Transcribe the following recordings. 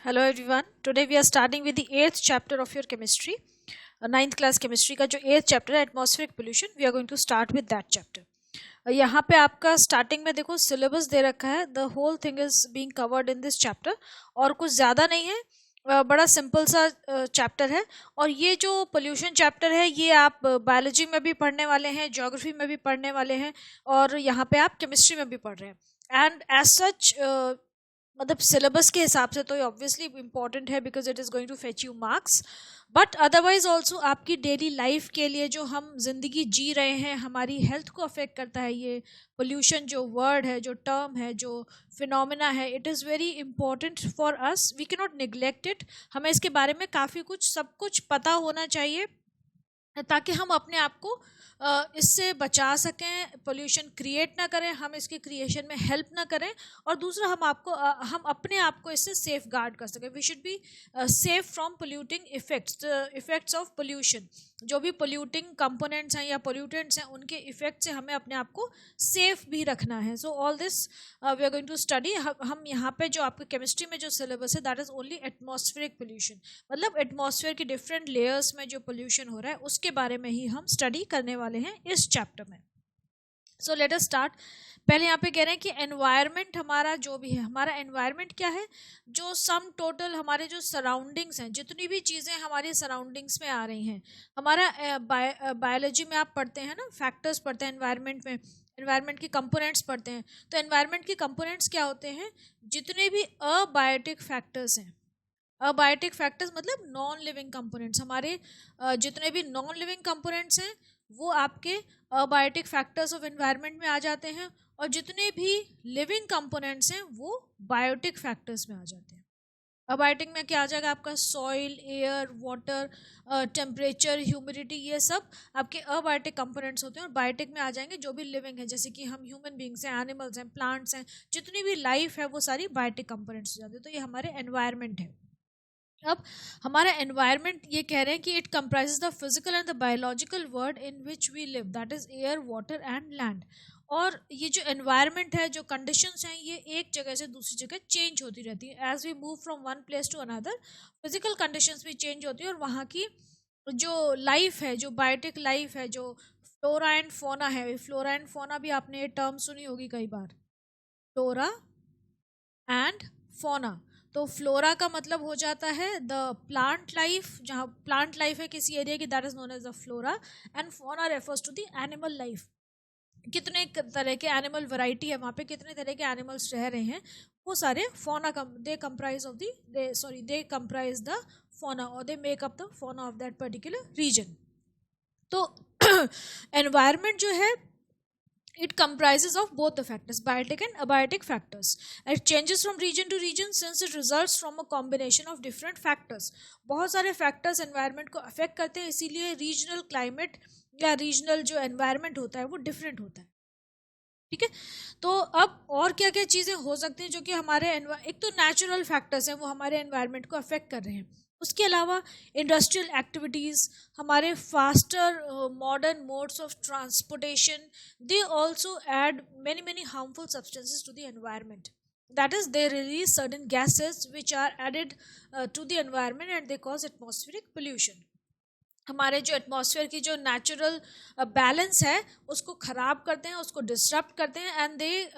Hello everyone. Today we are starting with the 8th chapter of your chemistry. 9th class chemistry का जो 8th chapter है atmospheric pollution, we are going to start with that chapter. यहाँ पे आपका starting में देखो syllabus दे रखा है. The whole thing is being covered in this chapter और कुछ ज़्यादा नहीं है. बड़ा सिंपल सा चैप्टर है. और ये जो पोल्यूशन चैप्टर है ये आप बायोलॉजी में भी पढ़ने वाले हैं, ज्योग्राफी में भी पढ़ने वाले हैं और यहाँ पे आप केमिस्ट्री में भी पढ़ रहे हैं. एंड एज सच मतलब सिलेबस के हिसाब से तो ये ऑब्वियसली इंपॉर्टेंट है because it is going to fetch you marks. But otherwise also आपकी डेली लाइफ के लिए जो हम जिंदगी जी रहे हैं, हमारी हेल्थ को अफेक्ट करता है ये पोल्यूशन. जो वर्ड है, जो टर्म है, जो फिनोमिना है, it is very important for us. We can not neglect it. हमें इसके बारे में काफ़ी कुछ सब कुछ पता होना चाहिए ताकि हम अपने आप को इससे बचा सकें, पोल्यूशन क्रिएट ना करें, हम इसके क्रिएशन में हेल्प ना करें. और दूसरा हम अपने आप को इससे सेफ गार्ड कर सकें. We should be safe from polluting effects of pollution. जो भी पोल्यूटिंग कंपोनेंट्स हैं या पोल्यूटेंट्स हैं उनके इफेक्ट से हमें अपने आप को सेफ भी रखना है. So all this we are going to study. हम यहाँ पे जो आपके केमिस्ट्री में जो सिलेबस है that is only atmospheric pollution, मतलब एटमॉस्फेयर के डिफरेंट लेयर्स में जो पोल्यूशन हो रहा है उसके बारे में ही हम स्टडी करने वाले हैं इस चैप्टर में. So let us start. पहले यहाँ पे कह रहे हैं कि एनवायरनमेंट हमारा जो भी है, हमारा एनवायरनमेंट क्या है, जो सम टोटल हमारे जो सराउंडिंग्स हैं, जितनी भी चीज़ें हमारी सराउंडिंग्स में आ रही हैं. हमारा बायोलॉजी में आप पढ़ते हैं ना, फैक्टर्स पढ़ते हैं एनवायरनमेंट में, एनवायरनमेंट के कंपोनेंट्स पढ़ते हैं. तो एनवायरनमेंट के कंपोनेंट्स क्या होते हैं, जितने भी अबायोटिक फैक्टर्स हैं. अबायोटिक फैक्टर्स मतलब नॉन लिविंग कंपोनेंट्स. हमारे जितने भी नॉन लिविंग कंपोनेंट्स हैं वो आपके अबायोटिक फैक्टर्स ऑफ एनवायरनमेंट में आ जाते हैं. और जितने भी लिविंग कंपोनेंट्स हैं वो बायोटिक फैक्टर्स में आ जाते हैं. अबायोटिक में क्या आ जाएगा आपका, soil, air, water, temperature, humidity, ये सब आपके अबायोटिक कंपोनेंट्स होते हैं. और बायोटिक में आ जाएंगे जो भी लिविंग है, जैसे कि हम ह्यूमन बींग्स हैं, एनिमल्स हैं, प्लांट्स हैं, जितनी भी लाइफ है वो सारी बायोटिक कंपोनेंट्स हो जाते हैं. तो ये हमारे एनवायरनमेंट है. अब हमारा एनवायरनमेंट ये कह रहे हैं कि it comprises the physical and the biological world in which we live, that is air, water and land. और ये जो एनवायरनमेंट है, जो कंडीशंस हैं, ये एक जगह से दूसरी जगह चेंज होती रहती है. As we move from one place to another, physical conditions भी चेंज होती है. और वहाँ की जो लाइफ है, जो बायोटिक लाइफ है, जो फ्लोरा एंड फोना है, फ्लोरा एंड फोना भी आपने ये टर्म सुनी होगी कई बार, फ्लोरा एंड फोना. तो फ्लोरा का मतलब हो जाता है द प्लांट लाइफ, जहाँ प्लांट लाइफ है किसी एरिया की, that is known as the flora. And fauna refers to the animal life. कितने तरह के एनिमल वैरायटी है वहाँ पे, कितने तरह के एनिमल्स रह रहे हैं, वो सारे fauna they comprise of they comprise the fauna और they make up the fauna of that particular region. तो एनवायरनमेंट जो है, it comprises of both the factors, biotic and abiotic factors. It changes from region to region since it results from a combination of different factors. बहुत सारे factors environment को affect करते हैं, इसीलिए regional climate या regional जो environment होता है वो different होता है. ठीक है. तो अब और क्या क्या चीज़ें हो सकती हैं जो कि हमारे एक तो नेचुरल फैक्टर्स हैं वो हमारे एनवायरनमेंट को अफेक्ट कर रहे हैं. उसके अलावा इंडस्ट्रियल एक्टिविटीज़, हमारे faster modern modes of transportation, they also add many harmful substances to the environment. That is they release certain gases which are added to the environment and they cause atmospheric pollution. हमारे जो atmosphere की जो natural balance है उसको ख़राब करते हैं, उसको डिस्टर्ब करते हैं. एंड दे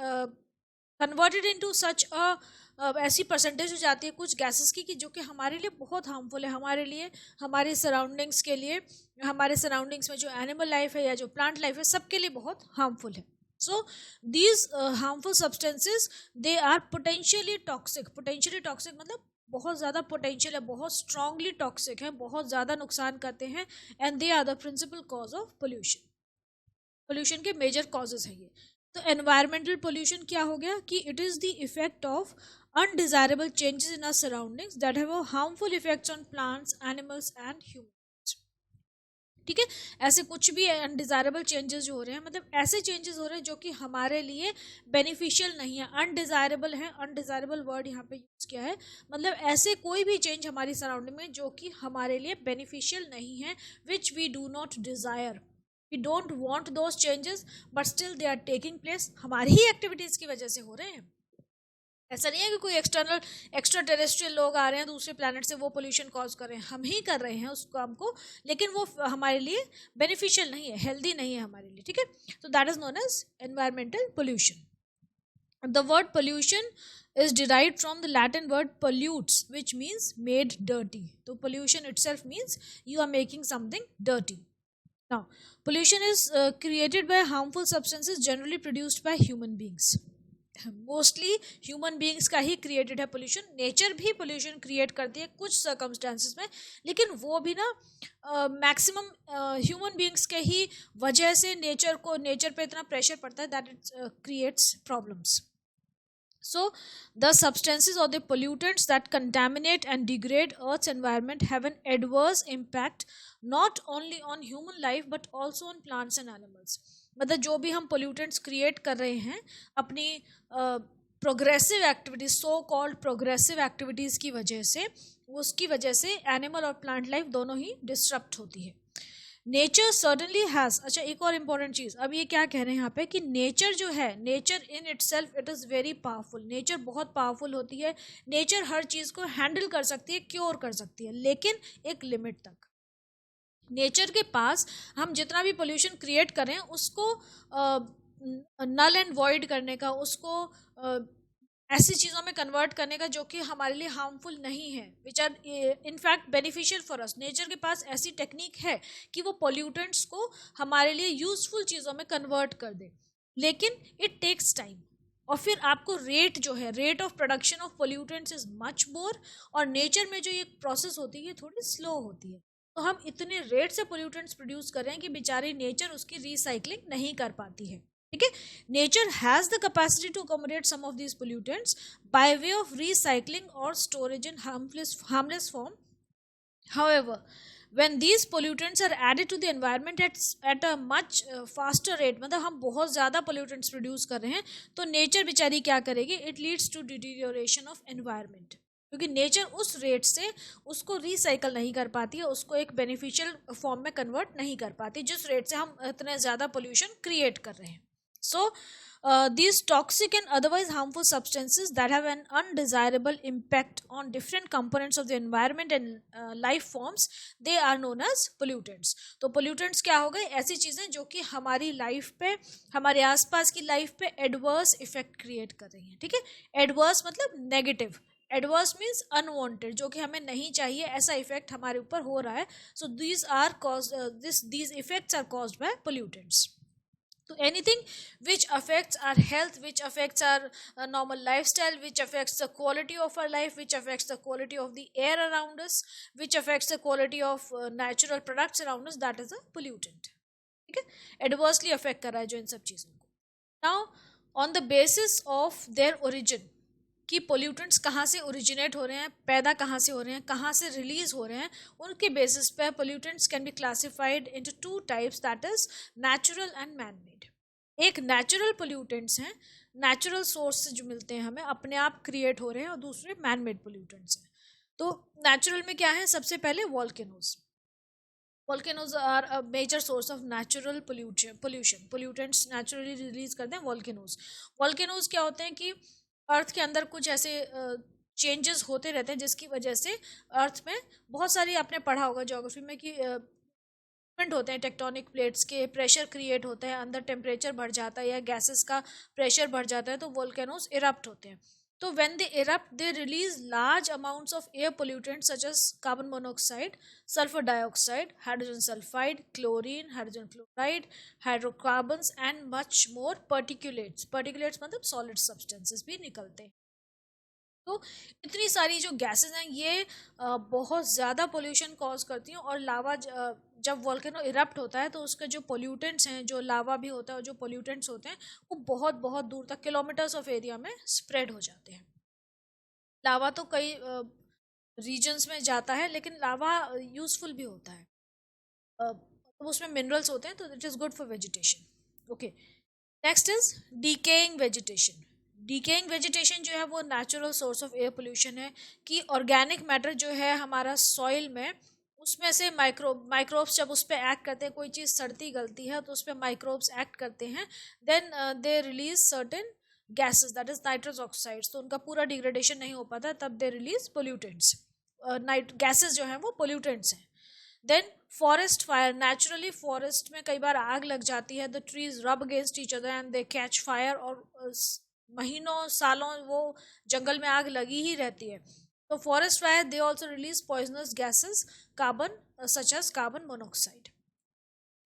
कन्वर्टेड इनटू सच ऐसी परसेंटेज हो जाती है कुछ गैसेस की कि जो कि हमारे लिए बहुत हार्मफुल है, हमारे लिए, हमारे सराउंडिंग्स के लिए, हमारे सराउंडिंग्स में जो एनिमल लाइफ है या जो प्लांट लाइफ है सबके लिए बहुत हार्मफुल है. So these harmful substances they are potentially toxic. Potentially toxic मतलब बहुत ज़्यादा पोटेंशियल है, बहुत स्ट्रांगली टॉक्सिक है, बहुत ज़्यादा नुकसान करते हैं. And they are the principal cause of pollution. Pollution के मेजर कॉजेज है ये. तो एनवायरमेंटल पोल्यूशन क्या हो गया कि it is the effect of undesirable changes in our surroundings that have a harmful effects on plants, animals and humans. ठीक है. ऐसे कुछ भी अनडिजायरेबल चेंजेस जो हो रहे हैं, मतलब ऐसे चेंजेस हो रहे हैं जो कि हमारे लिए बेनिफिशियल नहीं है. अनडिजायरेबल है, अनडिजायरेबल वर्ड यहाँ पे यूज किया है, मतलब ऐसे कोई भी चेंज हमारी सराउंडिंग में जो कि हमारे लिए बेनिफिशियल नहीं है, which we do not desire. We don't want those changes but still they are taking place, हमारी ही एक्टिविटीज़ की वजह से हो रहे हैं. ऐसा नहीं है कि कोई एक्स्ट्रा टेरेस्ट्रियल लोग आ रहे हैं दूसरे प्लैनेट से, वो पोल्यूशन कॉज कर रहे हैं, हम ही कर रहे हैं उस काम को, लेकिन वो हमारे लिए बेनिफिशियल नहीं है, हेल्दी नहीं है हमारे लिए, ठीक है। तो that is known as environmental pollution. The word pollution is derived from the Latin word pollutes, which means made dirty. So pollution itself means you are making something dirty. Now, pollution is created by harmful substances generally produced by human beings. Mostly human beings का he created है pollution. Nature भी pollution create करती है कुछ circumstances में, लेकिन वो भी ना मैक्सिमम ह्यूमन बींग्स के ही वजह से नेचर पे इतना प्रेशर पड़ता है that it creates problems. So, the substances or the pollutants that contaminate and degrade Earth's environment have an adverse impact not only on human life but also on plants and animals. मतलब जो भी हम pollutants create कर रहे हैं अपनी progressive activities, so called progressive activities की वजह से, उसकी वजह से एनिमल और प्लांट लाइफ दोनों ही डिस्टर्ब होती है। नेचर सर्टनली हैज़, अच्छा एक और इम्पॉर्टेंट चीज़, अब ये क्या कह रहे हैं यहाँ पे कि नेचर जो है, nature in itself it is very powerful, nature बहुत पावरफुल होती है, नेचर हर चीज़ को हैंडल कर सकती है, क्योर कर सकती है, लेकिन एक लिमिट तक। नेचर के पास हम जितना भी पोल्यूशन क्रिएट करें उसको नल एंड वॉइड करने का, उसको ऐसी चीज़ों में कन्वर्ट करने का जो कि हमारे लिए हार्मफुल नहीं है, which are in fact beneficial for us. Nature के पास ऐसी टेक्निक है कि वो पोल्यूटेंट्स को हमारे लिए यूजफुल चीज़ों में कन्वर्ट कर दे, लेकिन इट टेक्स टाइम। और फिर आपको रेट जो है, rate of production of pollutants is much more, और नेचर में जो ये प्रोसेस होती है थोड़ी स्लो होती है। तो हम इतने रेट से पोल्यूटेंट्स प्रोड्यूस कर रहे हैं कि बेचारी नेचर उसकी रिसाइकलिंग नहीं कर पाती है, ठीक है। Nature has the capacity to accommodate some of these pollutants by way of recycling और storage in harmless form. However, when these pollutants are added to the environment at a much faster rate, मतलब हम बहुत ज़्यादा pollutants produce कर रहे हैं, तो nature बेचारी क्या करेगी, it leads to deterioration of environment, क्योंकि नेचर उस रेट से उसको रिसाइकल नहीं कर पाती है, उसको एक बेनिफिशियल फॉर्म में कन्वर्ट नहीं कर पाती जिस रेट से हम इतने ज़्यादा पोल्यूशन क्रिएट कर रहे हैं। So, these toxic and otherwise harmful substances that have an undesirable impact on different components of the environment and life forms, they are known as pollutants. तो pollutants क्या हो गए, ऐसी चीज़ें जो कि हमारी लाइफ पे, हमारे आसपास की लाइफ पे एडवर्स इफेक्ट क्रिएट कर रही हैं, ठीक है। एडवर्स मतलब नेगेटिव, एडवर्स मीन्स अनवांटेड, जो कि हमें नहीं चाहिए, ऐसा इफेक्ट हमारे ऊपर हो रहा है। सो these effects are caused by pollutants. So anything which affects our health, which affects our normal lifestyle, which affects the quality of our life, which affects the quality of the air around us, which affects the quality of natural products around us, that is a pollutant, ठीक है। Adversely affect कर रहा है जो इन सब चीज़ों को। Now on the basis of their origin, कि पोल्यूटेंट्स कहाँ से ओरिजिनेट हो रहे हैं, पैदा कहाँ से हो रहे हैं, कहाँ से रिलीज हो रहे हैं, उनके बेसिस पे pollutants can be classified into two types, that is natural and man made. एक नेचुरल पोल्यूटेंट्स हैं, नेचुरल सोर्स से जो मिलते हैं हमें, अपने आप क्रिएट हो रहे हैं, और दूसरे मैन मेड पोल्यूटेंट्स हैं। तो नेचुरल में क्या है, सबसे पहले volcanoes. Volcanoes are a major source of natural pollution, pollutants naturally release करते हैं वॉल्केनोज। वॉल्केनोज क्या होते हैं कि अर्थ के अंदर कुछ ऐसे चेंजेस होते रहते हैं जिसकी वजह से अर्थ में बहुत सारी, आपने पढ़ा होगा ज्योग्राफी में कि मूवमेंट होते हैं, टेक्टोनिक प्लेट्स के प्रेशर क्रिएट होता है, अंदर टेम्परेचर बढ़ जाता है या गैसेस का प्रेशर बढ़ जाता है, तो वोल्केनोज इरप्ट होते हैं। तो when they erupt they release large amounts of air pollutants such as carbon monoxide, sulphur dioxide, hydrogen sulphide, chlorine, hydrogen chloride, hydrocarbons and much more particulates. Particulates मतलब solid substances भी निकलते हैं। तो इतनी सारी जो गैसेस हैं ये बहुत ज़्यादा पोल्यूशन कॉज करती हैं, और लावा जब वॉल्केनो इरप्ट होता है तो उसके जो पोल्यूटेंट्स हैं, जो लावा भी होता है और जो पोल्यूटेंट्स होते हैं, वो बहुत बहुत दूर तक, किलोमीटर्स ऑफ एरिया में स्प्रेड हो जाते हैं। लावा तो कई रीजन्स में जाता है, लेकिन लावा यूजफुल भी होता है, तो उसमें मिनरल्स होते हैं, तो it is good for vegetation, okay. Next is decaying vegetation. Decaying vegetation जो है वो natural source of air pollution है, कि ऑर्गेनिक मैटर जो है हमारा सॉइल में, उसमें से माइक्रोब्स जब उस पर एक्ट करते हैं, कोई चीज़ सड़ती गलती है तो उस पर माइक्रोब्स एक्ट करते हैं, then they release certain gases that is nitrous oxides, तो उनका पूरा डिग्रेडेशन नहीं हो पाता, तब दे रिलीज पोल्यूटेंट्स, गैसेस जो हैं वो पोल्यूटेंट्स हैं. Then forest fire, naturally forest में कई बार आग लग जाती है, the trees rub against each other and they catch fire, और महीनों सालों वो जंगल में आग लगी ही रहती है. तो forest fire they also release poisonous gases, carbon such as carbon monoxide.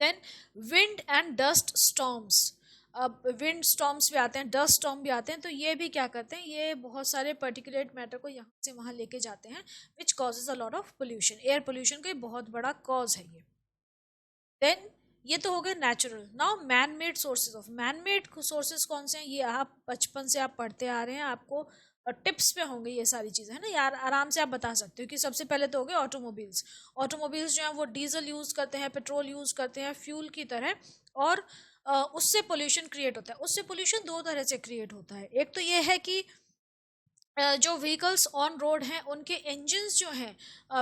Then wind and dust storms, अब विंड स्टॉर्म्स भी आते हैं, डस्ट स्टॉर्म भी आते हैं, तो ये भी क्या करते हैं, ये बहुत सारे पर्टिकुलेट मैटर को यहाँ से वहाँ लेके जाते हैं, which causes a lot of pollution. Air pollution का बहुत बड़ा कॉज है ये. देन ये तो हो गए natural. Now man made sources of, man made sources कौन से हैं, ये आप बचपन से आप पढ़ते आ रहे हैं, आपको टिप्स पे होंगे ये सारी चीज़ें, है ना यार, आराम से आप बता सकते हो कि सबसे पहले तो हो गए ऑटोमोबाइल्स. ऑटोमोबाइल्स जो हैं वो डीजल यूज़ करते हैं, पेट्रोल यूज़ करते हैं फ्यूल की तरह, और उससे पोल्यूशन क्रिएट होता है. उससे पोल्यूशन दो तरह से क्रिएट होता है. एक तो ये है कि जो व्हीकल्स ऑन रोड हैं उनके इंजन्स जो हैं,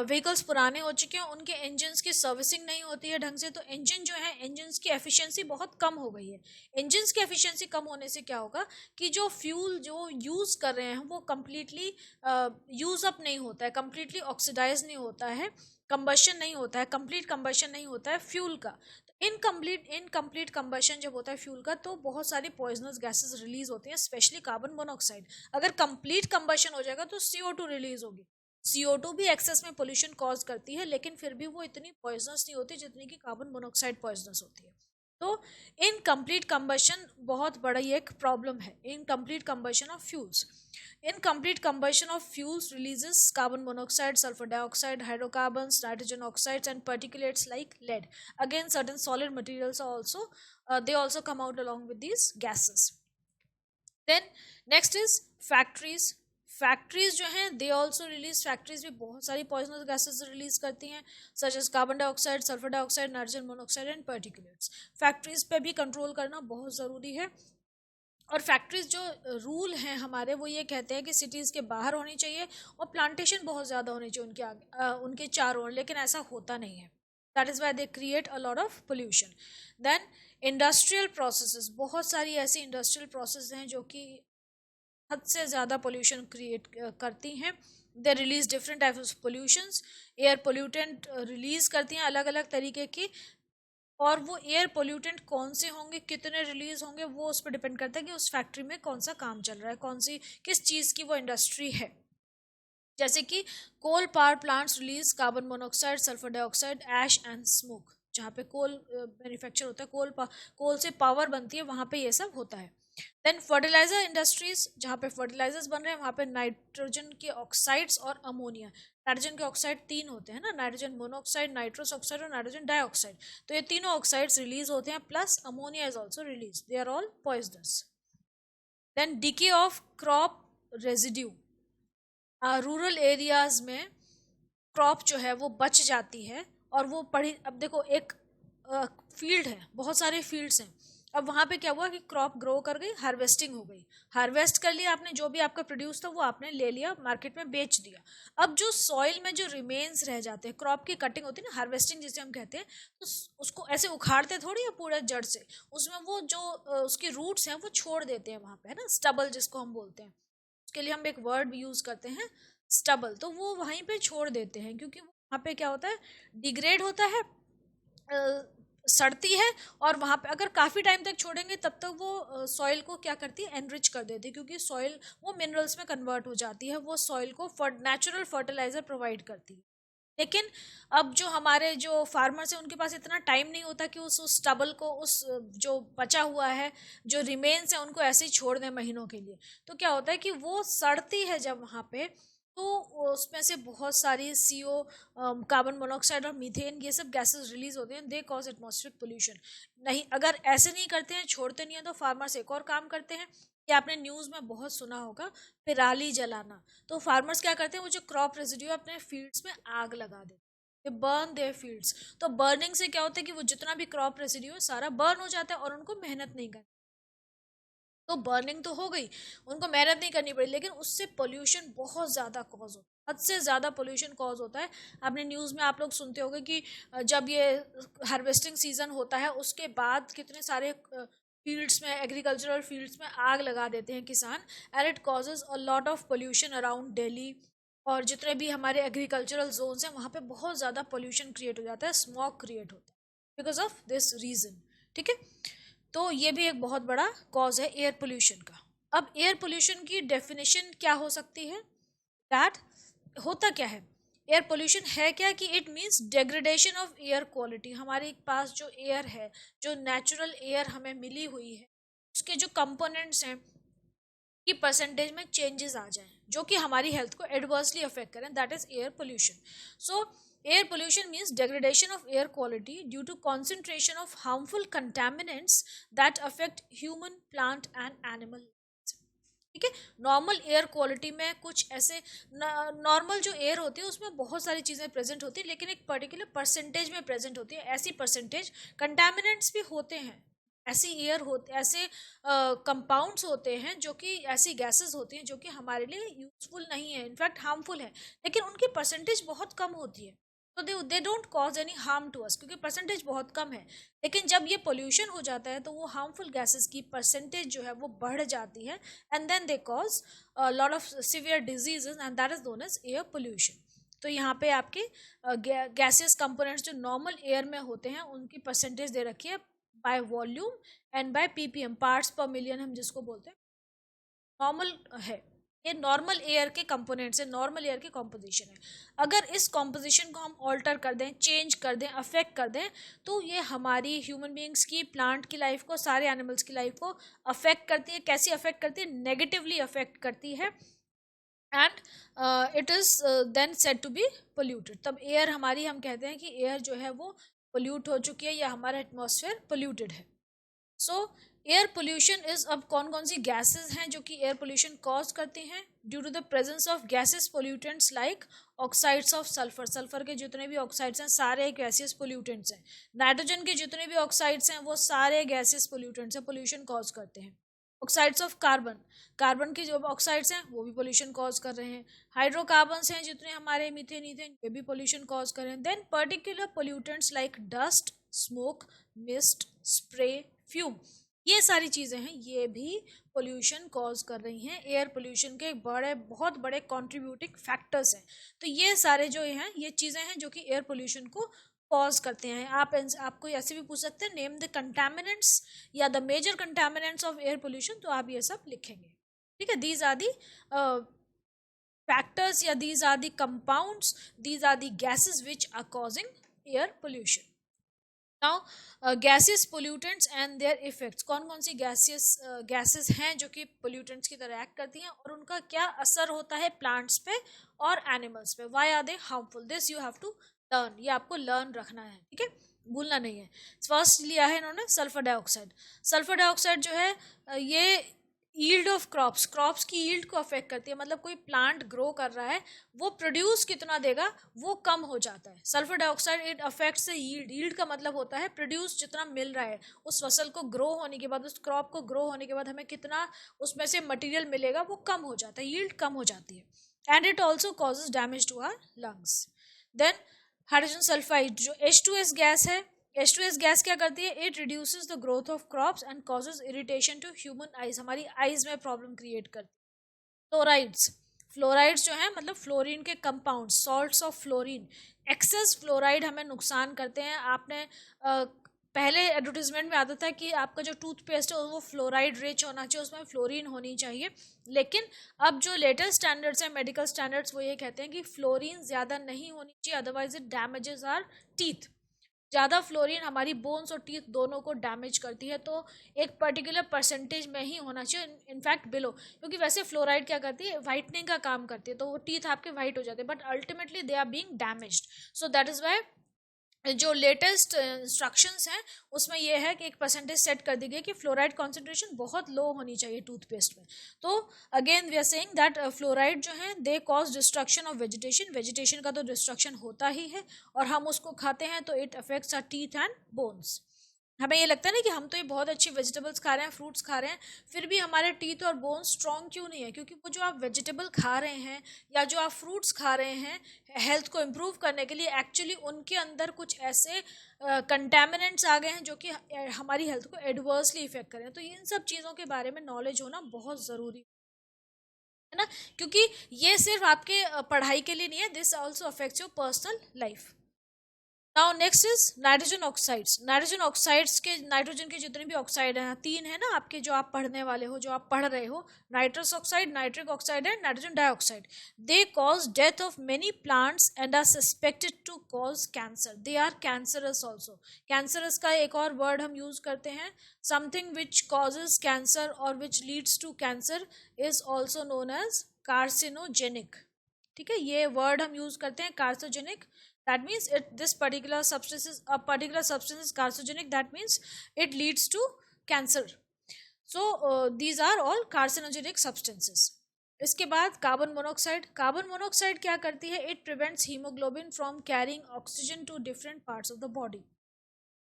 व्हीकल्स पुराने हो चुके हैं, उनके इंजन्स की सर्विसिंग नहीं होती है ढंग से, तो इंजन जो है, इंजन्स की एफिशिएंसी बहुत कम हो गई है. इंजन्स की एफिशिएंसी कम होने से क्या होगा कि जो फ्यूल जो यूज़ कर रहे हैं वो कम्प्लीटली यूज़ अप नहीं होता है, कम्प्लीटली ऑक्सीडाइज नहीं होता है, कंबशन नहीं होता है, कंप्लीट कंबशन नहीं होता है फ्यूल का. इनकम्प्लीट कंबशन जब होता है फ्यूल का, तो बहुत सारी पॉइजनस गैसेस रिलीज होती हैं, स्पेशली कार्बन मोनोऑक्साइड. अगर कंप्लीट कंबशन हो जाएगा तो CO2 रिलीज होगी. CO2 भी एक्सेस में पोल्यूशन कॉज करती है, लेकिन फिर भी वो इतनी पॉइजनस नहीं होती जितनी कि कार्बन मोनोऑक्साइड पॉइजनस होती है. तो इनकम्प्लीट कंबशन बहुत बड़ा ये एक प्रॉब्लम है, incomplete combustion of fuels. Incomplete combustion of fuels releases carbon monoxide, sulfur dioxide, hydrocarbons, nitrogen oxides, and particulates like lead. Again, certain solid materials are also they also come out along with these gases. Then next is factories. Factories जो हैं दे also release, factories भी बहुत सारी poisonous gases release करती हैं, such as carbon dioxide, sulphur dioxide, nitrogen monoxide and particulates. Factories पे भी control करना बहुत ज़रूरी है. और फैक्ट्रीज जो रूल हैं हमारे वो ये कहते हैं कि सिटीज़ के बाहर होनी चाहिए और प्लांटेशन बहुत ज़्यादा होनी चाहिए उनके आगे, उनके चारों ओर, लेकिन ऐसा होता नहीं है. That is why they create a lot of pollution. Then industrial processes, बहुत सारी ऐसी इंडस्ट्रियल प्रोसेस हैं जो कि हद से ज़्यादा पोल्यूशन क्रिएट करती हैं. They release different types of pollutions. Air pollutant release करती हैं अलग अलग तरीके की, और वो एयर पोल्यूटेंट कौन से होंगे, कितने रिलीज होंगे, वो उस पर डिपेंड करता है कि उस फैक्ट्री में कौन सा काम चल रहा है, कौन सी किस चीज़ की वो इंडस्ट्री है. जैसे कि coal power plants release carbon monoxide, sulphur dioxide, ash and smoke. जहाँ पे कोल मैन्युफैक्चर होता है, कोल से पावर बनती है, वहाँ पे ये सब होता है. देन फर्टिलाइजर इंडस्ट्रीज, जहाँ पे फर्टिलाइजर्स बन रहे हैं वहाँ पे नाइट्रोजन के ऑक्साइड्स और अमोनिया. नाइट्रोजन के ऑक्साइड तीन होते हैं ना, नाइट्रोजन मोनोऑक्साइड, नाइट्रस ऑक्साइड और नाइट्रोजन डाइऑक्साइड. तो ये तीनों ऑक्साइड्स रिलीज होते हैं, plus ammonia is also release. They are all poisonous. Then decay of crop residue. Rural areas में क्रॉप जो है वो बच जाती है, और वो पड़ी, अब देखो एक फील्ड है, बहुत सारे फील्ड्स हैं, अब वहाँ पे क्या हुआ कि क्रॉप ग्रो कर गई, हार्वेस्टिंग हो गई, हार्वेस्ट कर लिया आपने, जो भी आपका प्रोड्यूस था वो आपने ले लिया, मार्केट में बेच दिया. अब जो सॉइल में जो रिमेन्स रह जाते हैं, क्रॉप की कटिंग होती है ना, हार्वेस्टिंग जिसे हम कहते हैं, तो उसको ऐसे उखाड़ते थोड़ी है पूरा जड़ से, उसमें वो जो उसकी रूट्स हैं वो छोड़ देते हैं वहाँ पे, है ना, स्टबल जिसको हम बोलते हैं, उसके लिए हम एक वर्ड यूज करते हैं स्टबल. तो वो वहीं पे छोड़ देते हैं, क्योंकि वहाँ पे क्या होता है, डिग्रेड होता है, सड़ती है, और वहाँ पे अगर काफ़ी टाइम तक छोड़ेंगे तब तक वो सॉइल को क्या करती है, एनरिच कर देती है, क्योंकि सॉइल वो मिनरल्स में कन्वर्ट हो जाती है, वो सॉइल को नेचुरल फर्टिलाइजर प्रोवाइड करती है. लेकिन अब जो हमारे जो फार्मर्स हैं उनके पास इतना टाइम नहीं होता कि उस स्टबल को, उस जो बचा हुआ है, जो रिमेन्स है, उनको ऐसे ही छोड़ दें महीनों के लिए. तो क्या होता है कि वो सड़ती है जब वहाँ पे, तो उसमें से बहुत सारी CO, कार्बन मोनोऑक्साइड और मीथेन, ये सब गैसेस रिलीज होते हैं, दे कॉज एटमॉस्फेरिक पोल्यूशन. नहीं, अगर ऐसे नहीं करते हैं, छोड़ते नहीं हैं, तो फार्मर्स एक और काम करते हैं, ये आपने न्यूज़ में बहुत सुना होगा, पराली जलाना. तो फार्मर्स क्या करते हैं, वो जो क्रॉप रेजिड्यू अपने फील्ड्स में आग लगा देते, बर्न देयर फील्ड्स. तो बर्निंग से क्या होता है कि वो जितना भी क्रॉप रेजिड्यू है सारा बर्न हो जाता है, और उनको मेहनत नहीं करनी. तो बर्निंग तो हो गई, उनको मेहनत नहीं करनी पड़ी, लेकिन उससे पोल्यूशन बहुत ज़्यादा कॉज होता है, हद से ज़्यादा पोल्यूशन कॉज होता है. आपने न्यूज़ में आप लोग सुनते होंगे कि जब ये हार्वेस्टिंग सीजन होता है उसके बाद कितने सारे फील्ड्स में, एग्रीकल्चरल फील्ड्स में आग लगा देते हैं किसान, and it causes a lot of pollution around Delhi, और जितने भी हमारे एग्रीकल्चरल जोन्स हैं वहाँ पे बहुत ज़्यादा पोल्यूशन क्रिएट हो जाता है, स्मॉग क्रिएट होता है बिकॉज ऑफ दिस रीज़न। ठीक है, तो ये भी एक बहुत बड़ा कॉज है एयर पोल्यूशन का। अब एयर पोल्यूशन की डेफिनेशन क्या हो सकती है, दैट होता क्या है, एयर पोल्यूशन है क्या कि it means degradation of air quality. हमारे पास जो एयर है, जो नेचुरल एयर हमें मिली हुई है, उसके जो कंपोनेंट्स हैं की परसेंटेज में चेंजेस आ जाएं जो कि हमारी हेल्थ को एडवर्सली अफेक्ट करें, that is air pollution. So air pollution means degradation of air quality due to concentration of harmful contaminants that affect human, plant and animal। ठीक है, नॉर्मल एयर क्वालिटी में कुछ ऐसे नॉर्मल जो air होती है उसमें बहुत सारी चीज़ें प्रेजेंट होती है, लेकिन एक पर्टिकुलर परसेंटेज में प्रेजेंट होती है। ऐसी परसेंटेज कंटामिनेंट्स भी होते हैं, ऐसी एयर होते, ऐसे कंपाउंड्स होते हैं जो कि ऐसी गैसेस होती हैं जो कि हमारे लिए यूजफुल नहीं है, इनफैक्ट हार्मफुल है, लेकिन उनकी परसेंटेज बहुत कम होती है, तो they don't cause any harm to us क्योंकि परसेंटेज बहुत कम है। लेकिन जब ये पोल्यूशन हो जाता है तो वो हार्मफुल गैसेस की परसेंटेज जो है वो बढ़ जाती है, and then they cause lot of severe diseases, and that is known as air pollution. तो यहाँ पे आपके गैसेस कंपोनेंट्स जो नॉर्मल एयर में होते हैं उनकी परसेंटेज दे रखी है by volume and by PPM, parts per million हम जिसको बोलते हैं, नॉर्मल है। ये नॉर्मल एयर के कंपोनेंट्स है, नॉर्मल एयर की कॉम्पोजिशन है। अगर इस कॉम्पोजिशन को हम ऑल्टर कर दें, चेंज कर दें, अफेक्ट कर दें, तो ये हमारी ह्यूमन बींग्स की, प्लांट की लाइफ को, सारे एनिमल्स की लाइफ को अफेक्ट करती है। कैसे अफेक्ट करती है, नेगेटिवली अफेक्ट करती है, and it is then said to be polluted. तब एयर हमारी, हम कहते हैं कि एयर जो है वो पोल्यूट हो चुकी है या हमारा एटमॉस्फेयर पोल्यूटेड है। सो एयर पोल्यूशन इज, अब कौन कौन सी गैसेस हैं जो कि एयर पोल्यूशन कॉज करती हैं, due to the presence of gases pollutants like oxides of sulphur. Sulphur के जितने भी ऑक्साइड्स हैं सारे गैसियस पोल्यूटेंट्स हैं। नाइट्रोजन के जितने भी ऑक्साइड्स हैं वो सारे गैसियस पोल्यूटेंट्स हैं, पोल्यूशन कॉज करते हैं। ऑक्साइड्स ऑफ कार्बन, कार्बन के जो ऑक्साइड्स हैं वो भी पोल्यूशन कॉज कर रहे हैं। हाइड्रोकार्बन्स हैं जितने हमारे, मीथेन, ईथेन, ये भी पोल्यूशन कॉज कर रहे हैं। Then particular pollutants like dust, smoke, mist, spray, fume, ये सारी चीज़ें हैं, ये भी पोल्यूशन कॉज कर रही हैं। एयर पोल्यूशन के बड़े, बहुत बड़े कंट्रीब्यूटिंग फैक्टर्स हैं। तो ये सारे जो हैं ये चीज़ें हैं जो कि एयर पोल्यूशन को कॉज करते हैं। आपको ऐसे भी पूछ सकते हैं, नेम द कंटामिनेंट्स या the major contaminants of air pollution, तो आप ये सब लिखेंगे। ठीक है, दीज आर दी फैक्टर्स या these are the compounds, these are the gases which are causing air pollution. Now gaseous pollutants and their effects, कौन कौन सी गैसेस हैं जो कि पोल्यूटेंट्स की तरह एक्ट करती हैं और उनका क्या असर होता है प्लांट्स पे और एनिमल्स पे, why are they harmful, this you have to learn, ये आपको लर्न रखना है। ठीक है, भूलना नहीं है। फर्स्ट लिया है इन्होंने सल्फर डाइऑक्साइड। सल्फर डाइऑक्साइड जो है ये यील्ड ऑफ क्रॉप्स, क्रॉप्स की यील्ड को अफेक्ट करती है। मतलब कोई प्लांट ग्रो कर रहा है, वो प्रोड्यूस कितना देगा वो कम हो जाता है। Sulphur dioxide it affects the yield. Yield का मतलब होता है प्रोड्यूस जितना मिल रहा है, उस फसल को ग्रो होने के बाद, उस क्रॉप को ग्रो होने के बाद हमें कितना उसमें से मटीरियल मिलेगा वो कम हो जाता है, यील्ड कम हो जाती है। And it also causes damage to our lungs. Then hydrogen sulphide जो H2S गैस है, H2S गैस क्या करती है, it reduces the growth of crops and causes irritation to human eyes, हमारी आइज में प्रॉब्लम क्रिएट करती है। फ्लोराइड्स, फ्लोराइड्स जो है मतलब फ्लोरीन के compound, salts of fluorine, excess fluoride हमें नुकसान करते हैं। आपने पहले एडवर्टीजमेंट में आता था कि आपका जो टूथपेस्ट है वो फ्लोराइड रिच होना चाहिए, उसमें फ्लोरीन होनी चाहिए, लेकिन अब जो लेटेस्ट स्टैंडर्ड्स हैं, मेडिकल स्टैंडर्ड्स, वो ये कहते हैं कि फ्लोरीन ज़्यादा नहीं होनी चाहिए, otherwise it damages our teeth. ज़्यादा फ्लोरीन हमारी बोन्स और टीथ दोनों को डैमेज करती है, तो एक पर्टिकुलर परसेंटेज में ही होना चाहिए, इनफैक्ट बिलो, क्योंकि वैसे फ्लोराइड क्या करती है, वाइटनिंग का काम करती है, तो वो टीथ आपके वाइट हो जाते हैं, but ultimately they are being damaged. So that is why जो लेटेस्ट इंस्ट्रक्शंस हैं उसमें यह है कि एक परसेंटेज सेट कर दी गई कि फ्लोराइड कॉन्सेंट्रेशन बहुत लो होनी चाहिए टूथपेस्ट में। तो again we are saying that fluoride जो है they cause destruction of vegetation, vegetation का तो डिस्ट्रक्शन होता ही है और हम उसको खाते हैं तो it affects our teeth and bones. हमें ये लगता है ना कि हम तो ये बहुत अच्छी वेजिटेबल्स खा रहे हैं, फ्रूट्स खा रहे हैं, फिर भी हमारे टीथ और बोन स्ट्रांग क्यों नहीं है? क्योंकि वो जो आप वेजिटेबल खा रहे हैं या जो आप फ्रूट्स खा रहे हैं हेल्थ को इम्प्रूव करने के लिए, एक्चुअली उनके अंदर कुछ ऐसे कंटेमिनेंट्स आ गए हैं जो कि हमारी हेल्थ को एडवर्सली इफेक्ट करें। तो इन सब चीज़ों के बारे में नॉलेज होना बहुत ज़रूरी है ना, क्योंकि ये सिर्फ आपके पढ़ाई के लिए नहीं है, this also affects your personal life. Now next is nitrogen oxides. Nitrogen oxides के, नाइट्रोजन के जितने भी ऑक्साइड हैं, तीन है ना आपके जो आप पढ़ने वाले हो, जो आप पढ़ रहे हो, nitrous oxide, nitric oxide and nitrogen dioxide. They cause death of many plants and are suspected to cause cancer. They are cancerous also. Cancerous का एक और वर्ड हम यूज करते हैं, समथिंग विच कॉजेज कैंसर और which leads to cancer is also known as carcinogenic. ठीक है, ये वर्ड हम यूज करते हैं, carcinogenic. That means this particular substance is carcinogenic. That means it leads to cancer. So these are all carcinogenic substances. इसके बाद carbon monoxide. Carbon monoxide क्या करती है? It prevents haemoglobin from carrying oxygen to different parts of the body.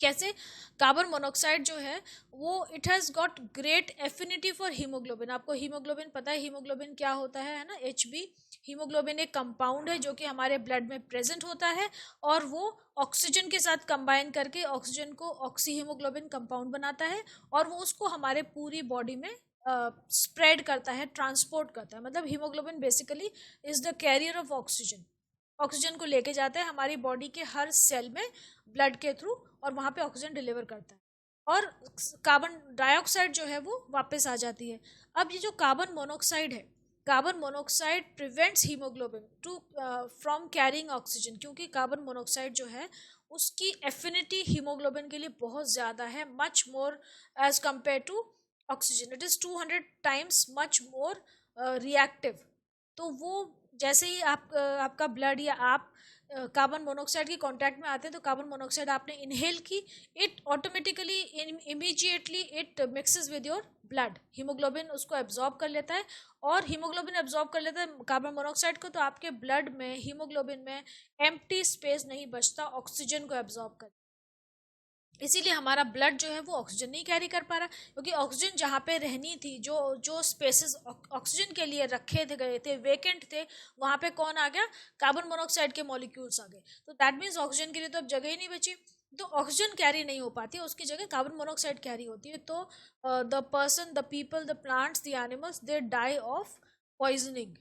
कैसे? Carbon monoxide जो है वो it has got great affinity for haemoglobin. आपको हीमोग्लोबिन पता है, हीमोग्लोबिन क्या होता है ना, HB। हीमोग्लोबिन एक कंपाउंड है जो कि हमारे ब्लड में प्रेजेंट होता है और वो ऑक्सीजन के साथ कंबाइन करके ऑक्सीजन को ऑक्सी हीमोग्लोबिन कंपाउंड बनाता है और वो उसको हमारे पूरी बॉडी में स्प्रेड करता है, ट्रांसपोर्ट करता है। मतलब haemoglobin basically is the carrier of oxygen. Oxygen को लेके जाता है हमारी बॉडी के हर सेल में ब्लड के थ्रू और वहाँ पे ऑक्सीजन डिलीवर करता है। और कार्बन डाइऑक्साइड जो है वो वापस आ जाती है। अब ये जो कार्बन मोनोऑक्साइड है, carbon monoxide prevents haemoglobin to from carrying oxygen, क्योंकि कार्बन मोनोऑक्साइड जो है उसकी एफिनिटी हीमोग्लोबिन के लिए बहुत ज़्यादा है, much more as compare to oxygen. It is 200 times much more reactive. तो वो जैसे ही आपका ब्लड या आप कार्बन मोनोऑक्साइड के कांटेक्ट में आते हैं तो कार्बन मोनोऑक्साइड आपने इनहेल की, it automatically immediately it mixes with your blood. Haemoglobin उसको एब्जॉर्ब कर लेता है और हीमोग्लोबिन एब्जॉर्ब कर लेता है कार्बन मोनोऑक्साइड को, तो आपके ब्लड में हीमोग्लोबिन में एम्प्टी स्पेस नहीं बचता ऑक्सीजन को एब्जॉर्ब कर। इसीलिए हमारा ब्लड जो है वो ऑक्सीजन नहीं कैरी कर पा रहा, क्योंकि ऑक्सीजन जहाँ पे रहनी थी, जो जो स्पेसेस ऑक्सीजन के लिए रखे थे गए थे, वेकेंट थे, वहाँ पे कौन आ गया? कार्बन मोनोऑक्साइड के मॉलिक्यूल्स आ गए। तो दैट मीन्स ऑक्सीजन के लिए तो अब जगह ही नहीं बची, तो ऑक्सीजन कैरी नहीं हो पाती, उसकी जगह कार्बन मोनोऑक्साइड कैरी होती है। तो the person, the people, the plants, the animals, they die of poisoning.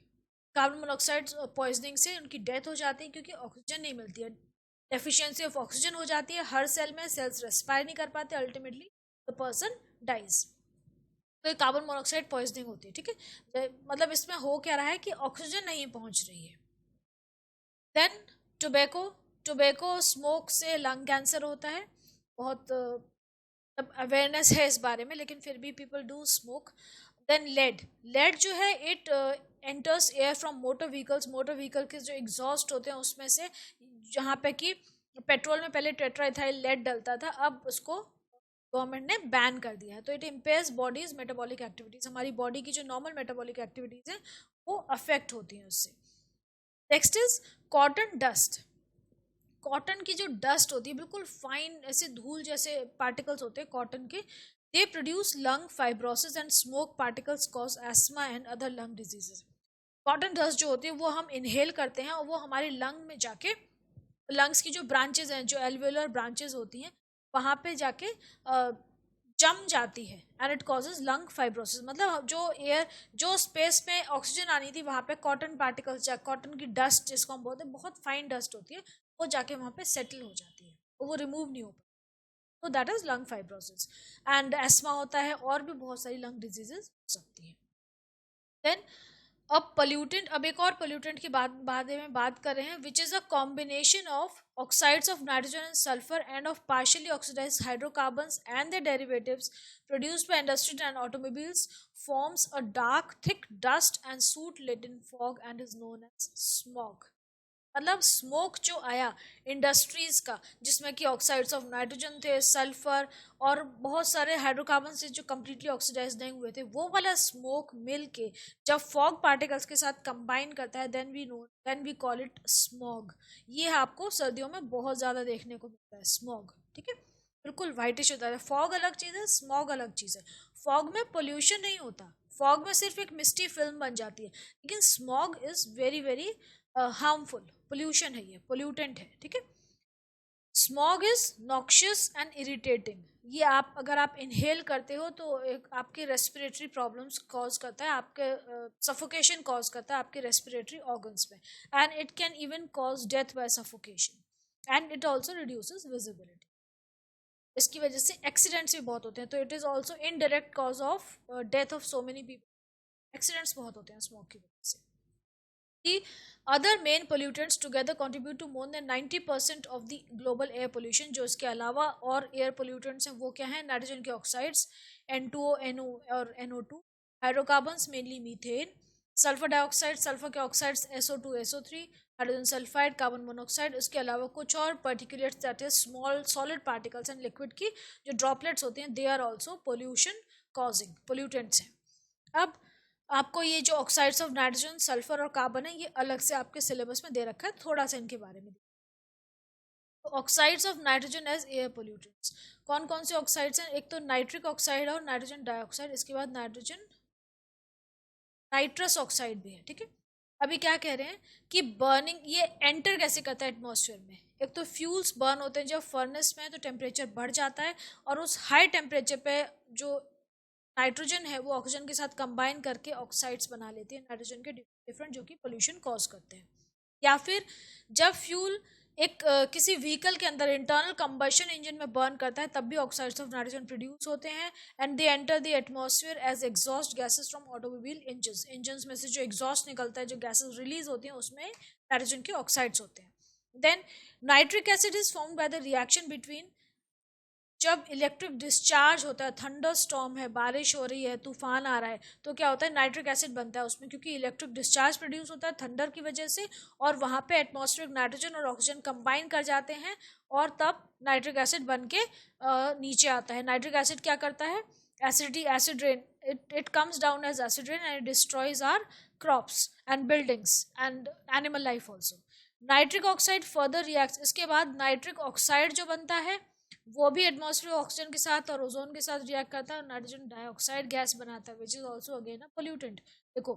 Carbon monoxide poisoning से उनकी डेथ हो जाती है, क्योंकि ऑक्सीजन नहीं मिलती है, डेफिशिएंसी ऑफ ऑक्सीजन हो जाती है हर सेल में, सेल्स रेस्पायर नहीं कर पाते, अल्टीमेटली द पर्सन डाइज। तो कार्बन मोनोऑक्साइड पॉइजनिंग होती है। ठीक है, मतलब इसमें हो क्या रहा है कि ऑक्सीजन नहीं पहुंच रही है। Then tobacco. टोबैको स्मोक से लंग कैंसर होता है। बहुत अवेयरनेस है इस बारे में, लेकिन फिर भी people do smoke. Then lead. Lead जो है it enters air from motor vehicles. Motor vehicle के जो एग्जॉस्ट होते हैं उसमें से, जहाँ पे कि पेट्रोल में पहले टेट्राइथाइल लेड डलता था, अब उसको गवर्नमेंट ने बैन कर दिया है। तो it impairs bodies metabolic activities. हमारी बॉडी की जो नॉर्मल मेटाबॉलिक एक्टिविटीज हैं वो अफेक्ट होती हैं उससे। Next is cotton dust. Cotton की जो डस्ट होती है, बिल्कुल फाइन ऐसे धूल जैसे पार्टिकल्स होते हैं कॉटन के, they produce lung fibrosis and smoke particles cause ESMA and other lung diseases. Cotton dust जो होती है वो हम इनहेल करते हैं और वो हमारे लंग में जाके, लंग्स की जो ब्रांचेज हैं, जो एल्वेलर ब्रांचेज होती हैं, वहाँ पे जाके जम जाती है and it causes lung fibrosis. मतलब जो एयर, जो स्पेस में ऑक्सीजन आनी थी वहाँ पे कॉटन पार्टिकल्स, या कॉटन की डस्ट जिसको हम बोलते हैं, बहुत फाइन डस्ट होती है, वो जाके वहाँ पे सेटल हो जाती है, वो रिमूव नहीं हो पाती। तो that is lung fibrosis. And ESMA होता है, और भी बहुत सारी लंग डिजीजेस हो सकती हैं। देन अब पोल्यूटेंट, अब एक और पोल्यूटेंट की बारे में बात कर रहे हैं, which is a combination of oxides of nitrogen and sulphur and of partially oxidised hydrocarbons and their derivatives produced by industry and automobiles, forms a dark thick dust and soot laden fog and is known as smog। मतलब smoke जो आया industries का, जिसमें कि oxides of nitrogen थे, sulphur और बहुत सारे हाइड्रोकार्बन से जो कम्प्लीटली ऑक्सीडाइज नहीं हुए थे, वो वाला स्मोक मिल के जब फॉग पार्टिकल्स के साथ कंबाइन करता है, then we call it smog. ये आपको सर्दियों में बहुत ज़्यादा देखने को मिलता है स्मॉग। ठीक है, बिल्कुल व्हाइटिश होता है। फॉग अलग चीज़ है, स्मॉग अलग चीज़ है। फॉग में पोल्यूशन नहीं होता, फॉग में सिर्फ एक मिस्टी फिल्म बन जाती है, लेकिन smog is very very harmful, pollution है, ये पोल्यूटेंट है, ठीक है। Smog is noxious and irritating, ये आप अगर आप इनहेल करते हो तो एक आपके रेस्पिरेटरी प्रॉब्लम्स कॉज करता है, आपके सफोकेशन कॉज करता है आपके रेस्पिरेटरी ऑर्गन्स में, and it can even cause death by suffocation, and it also reduces visibility. इसकी वजह से एक्सीडेंट्स भी बहुत होते हैं, तो it is also indirect cause of death of so many people. Accidents बहुत होते हैं स्मोक की वजह से। The other main pollutants together contribute to more than 90% of the global air pollution। जो इसके अलावा और एयर पोल्यूटेंट्स हैं वो क्या हैं? नाइट्रोजन के ऑक्साइड्स N2O, NO और NO2, hydrocarbons mainly methane, sulphur dioxide, sulphur के oxides SO2, SO3, hydrogen sulphide, carbon monoxide, इसके अलावा कुछ और particulates that is small solid particles and liquid की जो ड्रॉपलेट्स होती हैं, they are also pollution causing pollutants हैं। अब आपको ये जो ऑक्साइड्स ऑफ नाइट्रोजन, सल्फर और कार्बन है, ये अलग से आपके सिलेबस में दे रखा है, थोड़ा सा इनके बारे में। तो oxides of nitrogen as air pollutants, कौन कौन से ऑक्साइड्स हैं? एक तो नाइट्रिक ऑक्साइड और नाइट्रोजन डाइऑक्साइड, इसके बाद नाइट्रोजन नाइट्रस ऑक्साइड भी है, ठीक है। अभी क्या कह रहे हैं कि बर्निंग ये एंटर कैसे करता है एटमॉस्फेयर में? एक तो फ्यूल्स बर्न होते हैं जब फर्नेस में, तो टेम्परेचर बढ़ जाता है, और उस हाई टेम्परेचर पे जो नाइट्रोजन है वो ऑक्सीजन के साथ कंबाइन करके ऑक्साइड्स बना लेती है नाइट्रोजन के डिफरेंट, जो कि पोल्यूशन कॉज करते हैं। या फिर जब फ्यूल एक किसी व्हीकल के अंदर इंटरनल कंबशन इंजन में बर्न करता है, तब भी ऑक्साइड्स ऑफ नाइट्रोजन प्रोड्यूस होते हैं, and they enter the atmosphere as exhaust gases from automobile engines में से जो एग्जॉस्ट निकलता है, जो गैसेस रिलीज होती हैं, उसमें नाइट्रोजन के ऑक्साइड्स होते हैं। Then nitric acid is formed by the reaction between, जब इलेक्ट्रिक डिस्चार्ज होता है, थंडर स्टॉर्म है, बारिश हो रही है, तूफान आ रहा है, तो क्या होता है? नाइट्रिक एसिड बनता है उसमें, क्योंकि इलेक्ट्रिक डिस्चार्ज प्रोड्यूस होता है थंडर की वजह से, और वहाँ पे एटमॉस्फेरिक नाइट्रोजन और ऑक्सीजन कंबाइन कर जाते हैं, और तब नाइट्रिक एसिड बन के नीचे आता है। नाइट्रिक एसिड क्या करता है? Acidity, acid rain, it comes down as acid rain and it destroys our crops and buildings and animal life also. Nitric oxide further reacts, इसके बाद नाइट्रिक ऑक्साइड जो बनता है वो भी एटमॉस्फेयर ऑक्सीजन के साथ और ओजोन के साथ रिएक्ट करता है और नाइट्रोजन डाइऑक्साइड गैस बनाता है, which is also again a pollutant. देखो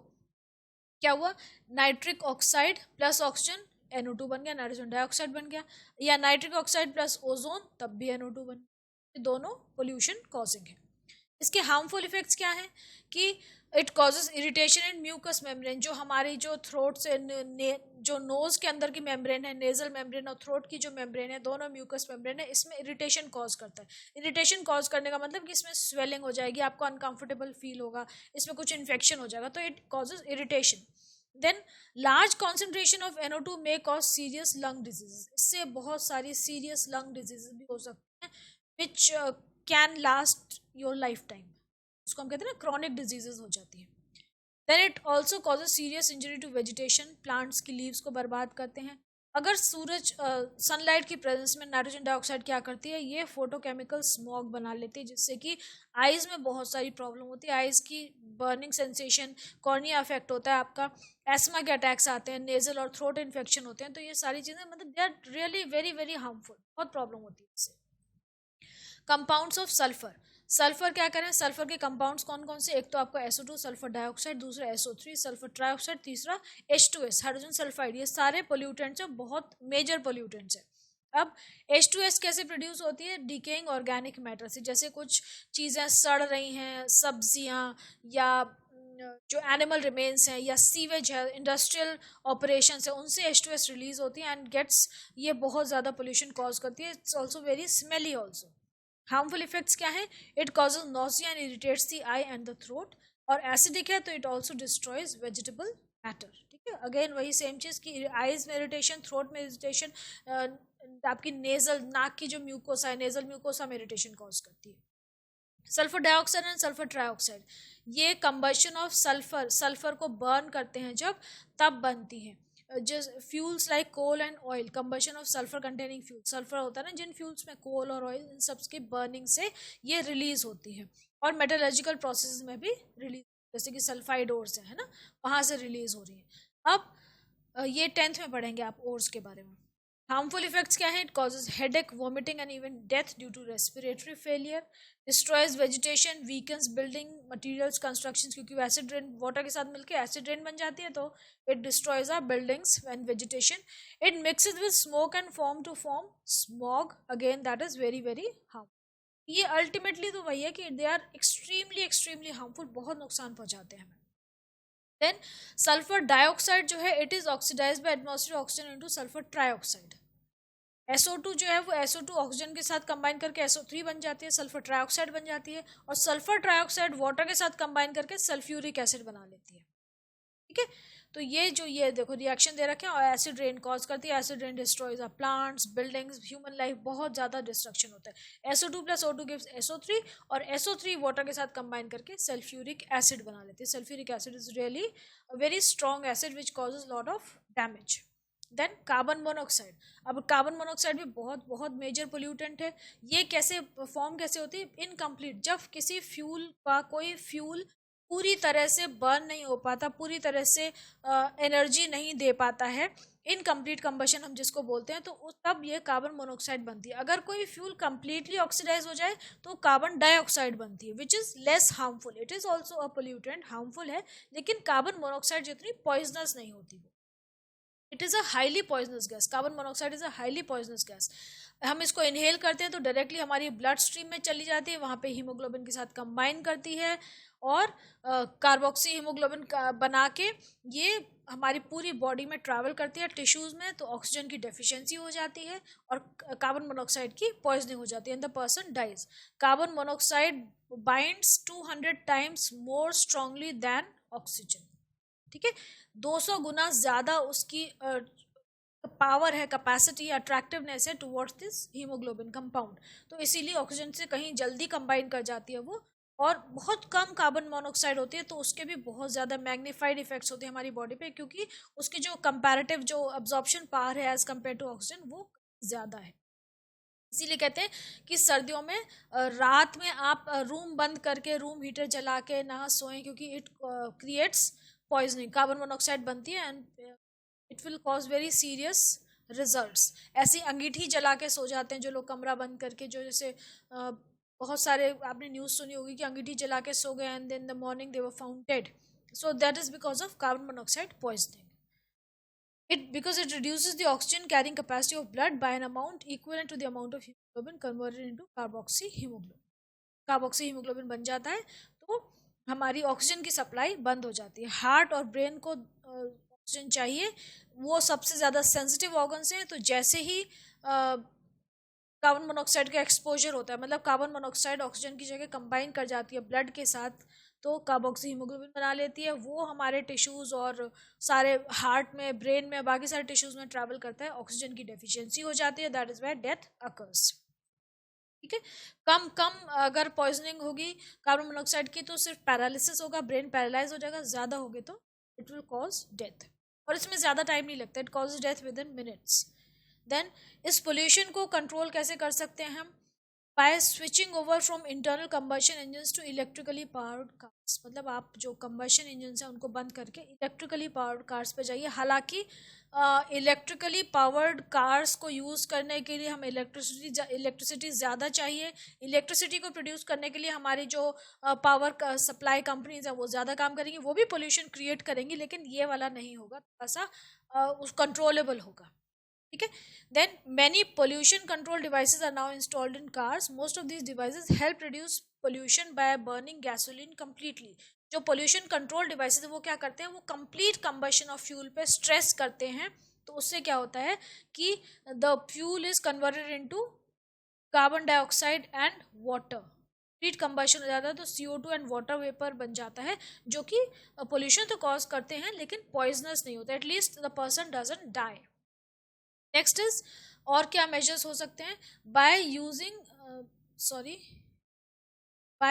क्या हुआ, nitric oxide plus oxygen NO2 बन गया, नाइट्रोजन डाइऑक्साइड बन गया, या नाइट्रिक ऑक्साइड प्लस ओजोन तब भी NO2 बन गया, दोनों पोल्यूशन कॉजिंग है। इसके हार्मफुल इफेक्ट्स क्या हैं कि it causes irritation and mucous membrane, जो हमारी जो थ्रोट से जो नोज के अंदर की मेम्ब्रेन है, नेजल मेम्ब्रेन और थ्रोट की जो मेम्ब्रेन है, दोनों म्यूकस मेम्ब्रेन है, इसमें इरिटेशन कॉज करता है। इरिटेशन कॉज करने का मतलब कि इसमें स्वेलिंग हो जाएगी, आपको अनकंफर्टेबल फील होगा, इसमें कुछ इन्फेक्शन हो जाएगा, तो it causes irritation. Then large concentration of NO2 may cause serious lung disease, इससे बहुत सारी सीरियस लंग डिजीज भी हो सकते हैं, which can last your life time, उसको हम कहते हैं ना क्रॉनिक डिजीजेस हो जाती है। Then it also causes serious injury to vegetation, plants की लीव्स को बर्बाद करते हैं। अगर सूरज सनलाइट की प्रेजेंस में नाइट्रोजन डाइऑक्साइड क्या करती है, ये फोटोकेमिकल स्मॉग बना लेती है, जिससे कि आइज में बहुत सारी प्रॉब्लम होती है, आइज की बर्निंग सेंसेशन, कॉर्निया अफेक्ट होता है आपका, एस्मा के अटैक्स आते हैं, नेजल और थ्रोट इन्फेक्शन होते हैं, तो ये सारी चीज़ें मतलब they are really very very harmful, बहुत प्रॉब्लम होती है इससे। कंपाउंड्स ऑफ सल्फर, सल्फर क्या करें, सल्फर के कंपाउंड्स कौन कौन से? एक तो आपका SO2 सल्फर डाइऑक्साइड, दूसरा SO3 सल्फर ट्राइऑक्साइड, तीसरा H2S हाइड्रोजन सल्फाइड, ये सारे पोल्यूटेंट्स हैं, बहुत मेजर पोल्यूटेंट्स हैं। अब H2S कैसे प्रोड्यूस होती है? डिकेइंग ऑर्गेनिक मैटर से, जैसे कुछ चीज़ें सड़ रही हैं, सब्जियां या जो एनिमल रिमेन्स हैं या सीवेज है, इंडस्ट्रियल ऑपरेशन है, उनसे H2S रिलीज होती है एंड गेट्स, ये बहुत ज़्यादा पोल्यूशन कॉज करती है। It's also very smelly also. Harmful effects क्या है? It causes nausea and irritates the I and the throat, और एसिडिक है तो it also destroys vegetable matter, ठीक है। अगेन वही सेम चीज़ की आईज में इरिटेशन, थ्रोट में इरिटेशन, आपकी नेजल नाक की जो म्यूकोसा है, नेजल म्यूकोसा में इरिटेशन कॉज करती है। Sulphur dioxide and sulphur trioxide, ये कंबशन ऑफ सल्फर, सल्फर को बर्न करते हैं जब, तब बनती हैं just fuels like coal and oil, combustion of sulfur containing fuel, sulphur होता है ना जिन फ्यूल्स में, कोल और ऑयल, इन सब के बर्निंग से ये रिलीज होती है, और मेटलर्जिकल प्रोसेस में भी रिलीज, जैसे कि सल्फाइड ओर्स है ना, वहाँ से रिलीज हो रही है। अब ये 10th में पढ़ेंगे आप ओर्स के बारे में। हार्मफुल इफेक्ट्स क्या है? It causes headache, vomiting and even death due to respiratory failure, destroys vegetation, weakens building materials, constructions, क्योंकि एसिड रेन वाटर के साथ मिलकर एसिड रेन बन जाती है, तो it destroys our buildings and vegetation. It mixes with smoke and form to form smog, again that is very very harmful. ये ultimately तो वही है कि they are extremely extremely harmful, बहुत नुकसान पहुंचाते हैं हमें. देन सल्फर डाइऑक्साइड जो है, it is oxidised by atmospheric oxygen into sulphur trioxide. SO2 जो है वो SO2 ऑक्सीजन के साथ कंबाइन करके SO3 बन जाती है, सल्फर ट्राइऑक्साइड बन जाती है, और सल्फर ट्राइऑक्साइड वाटर के साथ कंबाइन करके सल्फ्यूरिक एसिड बना लेती है. ठीक है, तो ये देखो रिएक्शन दे रखे हैं, और एसिड रेन कॉज करती है. Acid rain destroys our plants, buildings, human life, बहुत ज्यादा डिस्ट्रक्शन होता है. SO2 plus O2 gives SO3, और SO3 वाटर के साथ कंबाइन करके सल्फ्यूरिक एसिड बना लेती है. Sulphuric acid is really a very strong acid which causes lot of damage. Then carbon monoxide. अब कार्बन मोनोऑक्साइड भी बहुत बहुत मेजर पोल्यूटेंट है. ये कैसे फॉर्म कैसे होती है? इनकम्प्लीट, जब किसी फ्यूल का कोई फ्यूल पूरी तरह से बर्न नहीं हो पाता, पूरी तरह से एनर्जी नहीं दे पाता है, इनकम्प्लीट कंबशन हम जिसको बोलते हैं, तो तब ये कार्बन मोनोऑक्साइड बनती है. अगर कोई फ्यूल कंप्लीटली ऑक्सीडाइज हो जाए तो कार्बन डाइऑक्साइड बनती है, which is less harmful. It is also a pollutant, harmful है, लेकिन कार्बन मोनोऑक्साइड जितनी पॉइजनस नहीं होती. It is a highly poisonous gas. Carbon monoxide is a highly poisonous gas. हम इसको इनहेल करते हैं तो डायरेक्टली हमारी ब्लड स्ट्रीम में चली जाती है, वहाँ पे हीमोग्लोबिन के साथ कंबाइन करती है, और कार्बोक्सी हीमोग्लोबिन बना के ये हमारी पूरी बॉडी में ट्रैवल करती है, टिश्यूज में, तो ऑक्सीजन की डेफिशिएंसी हो जाती है, और कार्बन मोनोऑक्साइड की पॉइजनिंग हो जाती है, and the person dies. Carbon monoxide binds 200 times more strongly than oxygen. ठीक है, 200 गुना ज्यादा उसकी पावर है, कैपेसिटी, अट्रैक्टिवनेस है टुवर्ड्स दिस हीमोग्लोबिन कंपाउंड. तो इसीलिए ऑक्सीजन से कहीं जल्दी कंबाइन कर जाती है वो, और बहुत कम कार्बन मोनोऑक्साइड होती है, तो उसके भी बहुत ज़्यादा मैग्नीफाइड इफेक्ट्स होते हैं हमारी बॉडी पे, क्योंकि उसकी जो कंपैरेटिव जो अब्जॉर्प्शन पावर है एज कम्पेयर टू ऑक्सीजन वो ज़्यादा है. इसीलिए कहते हैं कि सर्दियों में रात में आप रूम बंद करके, रूम हीटर जला के ना सोएं, क्योंकि it creates poisoning. Carbon monoxide बनती है and it will cause very serious results. ऐसी अंगीठी जला के सो जाते हैं जो लोग, कमरा बंद करके, जो जैसे बहुत सारे आपने न्यूज़ सुनी होगी कि अंगीठी जला के सो गए and then the morning they were found dead. So that is because of carbon monoxide poisoning. Because it reduces the oxygen carrying capacity of blood by an amount equivalent to the amount of hemoglobin converted into carboxyhemoglobin. Carboxyhaemoglobin बन जाता है, तो हमारी oxygen की supply बंद हो जाती है. हार्ट और ब्रेन को ऑक्सीजन चाहिए, वो सबसे ज़्यादा सेंसिटिव ऑर्गन्स हैं. तो जैसे ही कार्बन मोनोऑक्साइड का एक्सपोजर होता है, मतलब कार्बन मोनोऑक्साइड ऑक्सीजन की जगह कंबाइन कर जाती है ब्लड के साथ, तो कार्बोक्सीहीमोग्लोबिन बना लेती है. वो हमारे टिश्यूज़ और सारे हार्ट में, ब्रेन में, बाकी सारे टिश्यूज़ में ट्रैवल करता है. ऑक्सीजन की डेफिशिएंसी हो जाती है, that is why death occurs. ठीक है, कम कम अगर पॉइजनिंग होगी कार्बन मोनोऑक्साइड की तो सिर्फ पैरालिसिस होगा, ब्रेन पैरालाइज हो जाएगा. ज़्यादा होगी तो इट विल कॉज डेथ, और इसमें ज़्यादा टाइम नहीं लगता, it cause death within minutes. Then इस पोल्यूशन को कंट्रोल कैसे कर सकते हैं हम? By switching over from internal combustion engines to electrically powered cars. मतलब आप जो कंबशन इंजन है उनको बंद करके इलेक्ट्रिकली पावर्ड कार्स पे जाइए. हालांकि इलेक्ट्रिकली पावर्ड कार्स को यूज़ करने के लिए हमें इलेक्ट्रिसिटी ज़्यादा चाहिए. इलेक्ट्रिसिटी को प्रोड्यूस करने के लिए हमारी जो पावर सप्लाई कंपनीज हैं वो ज़्यादा काम करेंगी, वो भी पोल्यूशन क्रिएट करेंगी, लेकिन ये वाला नहीं होगा, थोड़ा सा कंट्रोलेबल होगा. ठीक है, then many pollution control devices are now installed in cars. Most of these devices help reduce pollution by burning gasoline completely. जो पोल्यूशन कंट्रोल डिवाइसेस है वो क्या करते हैं? वो कंप्लीट कंबशन ऑफ फ्यूल पे स्ट्रेस करते हैं, तो उससे क्या होता है कि the fuel is converted into carbon dioxide and water. Complete combustion हो जाता है, तो CO2 एंड वाटर वेपर बन जाता है, जो कि पोल्यूशन तो कॉज करते हैं लेकिन पॉइजनस नहीं होता. At least the person doesn't die. Next is, और क्या मेजर्स हो सकते हैं? By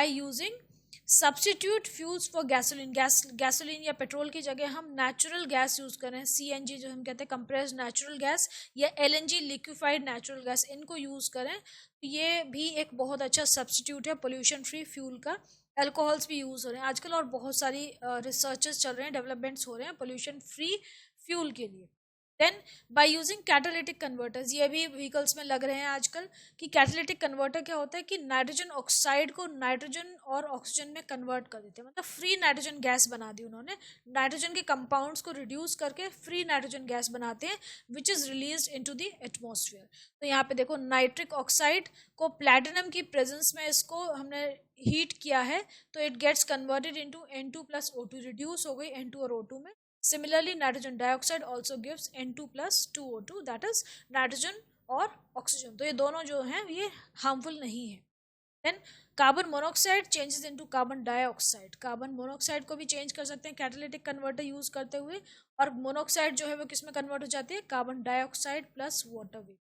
using substitute fuels for gasoline. Gasoline या पेट्रोल की जगह हम नेचुरल गैस यूज करें, CNG जो हम कहते हैं कंप्रेस्ड नेचुरल गैस, या LNG लिक्विफाइड नेचुरल गैस, इनको यूज करें. तो ये भी एक बहुत अच्छा सब्स्टिट्यूट है पोल्यूशन फ्री फ्यूल का. अल्कोहल्स भी यूज हो रहे हैं आजकल, और बहुत सारी रिसर्चेस चल रहे हैं, डेवलपमेंट्स हो रहे हैं पोल्यूशन फ्री फ्यूल के लिए. Then by using catalytic converters, ये भी व्हीकल्स में लग रहे हैं आजकल कि कैटालिटिक कन्वर्टर क्या होता है कि नाइट्रोजन ऑक्साइड को नाइट्रोजन और ऑक्सीजन में कन्वर्ट कर देते हैं, मतलब फ्री नाइट्रोजन गैस बना दी उन्होंने, नाइट्रोजन के कंपाउंड्स को रिड्यूस करके फ्री नाइट्रोजन गैस बनाते हैं which is release into the atmosphere. तो यहाँ पे देखो नाइट्रिक ऑक्साइड को प्लैटिनम की प्रेजेंस में इसको हमने हीट किया है तो it gets converted into N2 plus O2, reduce हो गई N2 और O2 में। Similarly, nitrogen dioxide also gives N2 plus 2O2, that is nitrogen और ऑक्सीजन, तो ये दोनों जो हैं ये हार्मफुल नहीं है। Then carbon monoxide changes into carbon dioxide, carbon monoxide को भी चेंज कर सकते हैं कैटालिटिक कन्वर्टर यूज करते हुए, और मोनोऑक्साइड जो है वो किस में कन्वर्ट हो जाती है, carbon dioxide plus water vapour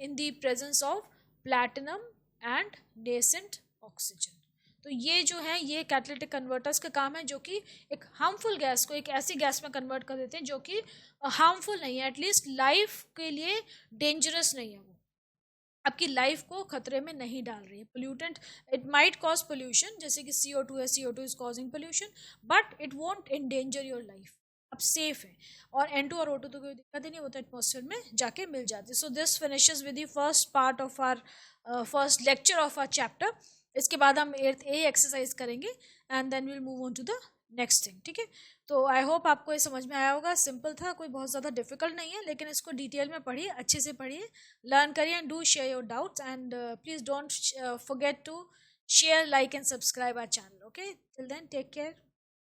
in the presence of platinum and nascent oxygen। तो ये जो है ये कैटालिटिक कन्वर्टर्स का काम है, जो कि एक हार्मफुल गैस को एक ऐसी गैस में कन्वर्ट कर देते हैं जो कि हार्मफुल नहीं है, एटलीस्ट लाइफ के लिए डेंजरस नहीं है, वो आपकी लाइफ को खतरे में नहीं डाल रही है। Pollutant, it might cause pollution, जैसे कि CO2 है, CO2 is causing pollution, but it won't endanger your life, अब सेफ है। और N2 और O2 तो कोई दिक्कत ही नहीं, होता एटमॉस्फेयर में जाके मिल जाती है। So this finishes with the first part of our first lecture of our chapter. इसके बाद हम 8th A एक्सरसाइज करेंगे and then will move on to the next thing, ठीक है। तो आई होप आपको ये समझ में आया होगा, सिंपल था, कोई बहुत ज़्यादा डिफिकल्ट नहीं है, लेकिन इसको डिटेल में पढ़िए, अच्छे से पढ़िए, लर्न करिए and do share your doubts and please don't forget to share, like and subscribe our channel. Okay, till then take care.